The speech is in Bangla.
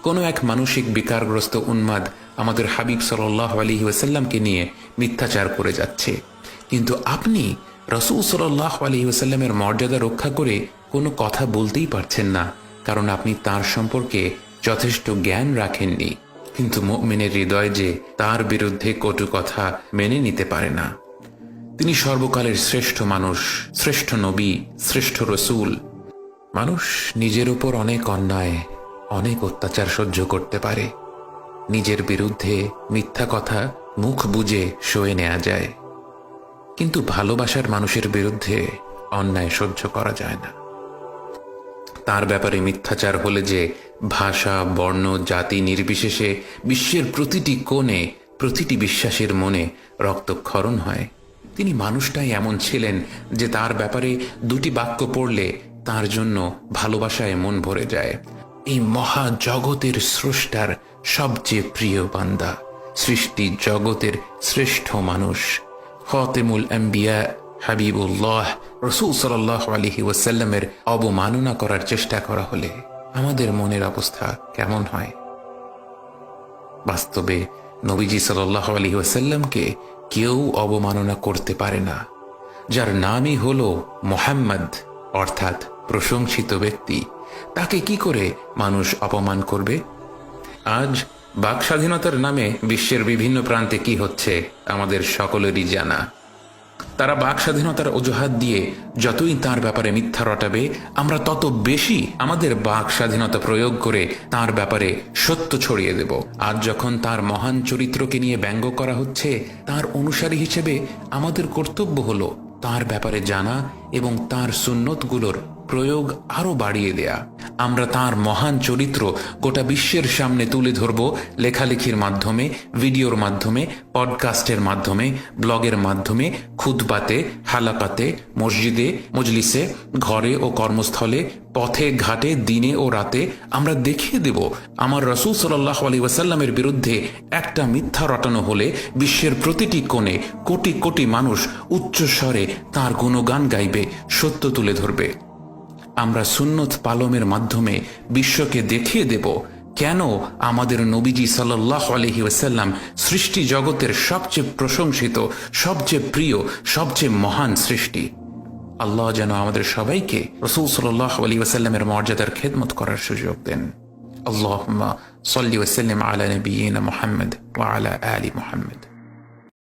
কোনো এক মানসিক বিকারগ্রস্ত উন্মাদ আমাদের হাবিব সাল্লাল্লাহু আলাইহি ওয়াসাল্লামকে নিয়ে মিথ্যাচার করে যাচ্ছে, কিন্তু আপনি রাসূল সাল্লাল্লাহু আলাইহি ওয়াসাল্লামের মর্যাদা রক্ষা করে কোনো কথা বলতেই পারছেন না, কারণ আপনি তার সম্পর্কে যথেষ্ট জ্ঞান রাখেননি। কিন্তু মুমিনের হৃদয় যে তার বিরুদ্ধে কটু কথা মেনে নিতে পারে না। তিনি সর্বকালের শ্রেষ্ঠ মানুষ, শ্রেষ্ঠ নবী, শ্রেষ্ঠ রসূল। মানুষ নিজের উপর অনেক অন্যায়, অনেক অত্যাচার সহ্য করতে পারে। নিজের বিরুদ্ধে মিথ্যা কথা মুখ বুজে সয়ে নেওয়া যায়, কিন্তু ভালোবাসার মানুষের বিরুদ্ধে অন্যায় সহ্য করা যায় না। তার ব্যাপারে মিথ্যাচার হলে যে ভাষা, বর্ণ, জাতি নির্বিশেষে বিশ্বের প্রতিটি কোণে, প্রতিটি বিশ্বাসীর মনে রক্তক্ষরণ হয়। তিনি মানুষটাই এমন ছিলেন যে তার ব্যাপারে দুটি বাক্য পড়লে তার জন্য ভালোবাসায় মন ভরে যায়। এই মহা জগতের স্রষ্টার সবচেয়ে প্রিয় বান্দা, সৃষ্টি জগতের শ্রেষ্ঠ মানুষ, খাতেমুল আম্বিয়া হাবিবুল্লাহ রাসূল সাল্লাল্লাহু আলাইহি ওয়াসাল্লামের অবমাননা করার চেষ্টা করা হলে আমাদের মনের অবস্থা কেমন হয়? বাস্তবে নবীজি সাল্লাল্লাহু আলাইহি ওয়াসাল্লামকে কেউ অবমাননা করতে পারে না, যার নামই হলো মুহাম্মদ, অর্থাৎ প্রশংসিত ব্যক্তি। তাকে কি করে মানুষ অপমান করবে? আজ বাক স্বাধীনতার নামে বিশ্বের বিভিন্ন প্রান্তে কি হচ্ছে আমাদের সকলেরই জানা। তারা বাক স্বাধীনতার অজুহাত দিয়ে যতই তার ব্যাপারে মিথ্যা রটাবে, আমরা তত বেশি আমাদের বাক স্বাধীনতা প্রয়োগ করে তার ব্যাপারে সত্য ছড়িয়ে দেব। আজ যখন তার মহান চরিত্রকে নিয়ে ব্যঙ্গ করা হচ্ছে, তার অনুসারী হিসেবে আমাদের কর্তব্য হলো তার ব্যাপারে জানা এবং তার সুন্নতগুলোর প্রয়োগ আরো বাড়িয়ে দেয়া। আমরা তার মহান চরিত্র গোটা বিশ্বের সামনে তুলে ধরব, লেখালেখির মাধ্যমে, ভিডিওর মাধ্যমে, পডকাস্টের মাধ্যমে, ব্লগের মাধ্যমে, খুতবাতে, হালাকাতে, মসজিদে, মজলিসে, ঘরে ও কর্মস্থলে, পথে ঘাটে, দিনে ও রাতে আমরা দেখিয়ে দেব আমার রাসূল সাল্লাল্লাহু আলাইহি ওয়াসাল্লামের বিরুদ্ধে একটা মিথ্যা রটানো হলে বিশ্বের প্রতিটি কোণে কোটি কোটি মানুষ উচ্চ স্বরে তার গুণগান গাইবে, সত্য তুলে ধরবে। আমরা সুন্নত পালনের মাধ্যমে বিশ্বকে দেখিয়ে দেব কেন আমাদের নবীজি সাল্লাল্লাহু আলাইহি ওয়াসাল্লাম সৃষ্টি জগতের সবচেয়ে প্রশংসিত, সবচেয়ে প্রিয়, সবচেয়ে মহান সৃষ্টি। আল্লাহ যেন আমাদের সবাইকে রাসূল সাল্লাল্লাহু আলাইহি ওয়াসাল্লামের মর্যাদার খেদমত করার সুযোগ দেন। আল্লাহুম্মা সাল্লি ওয়া সাল্লিম আলা নবিয়িনা মুহাম্মদ ওয়া আলা আলি মুহাম্মদ।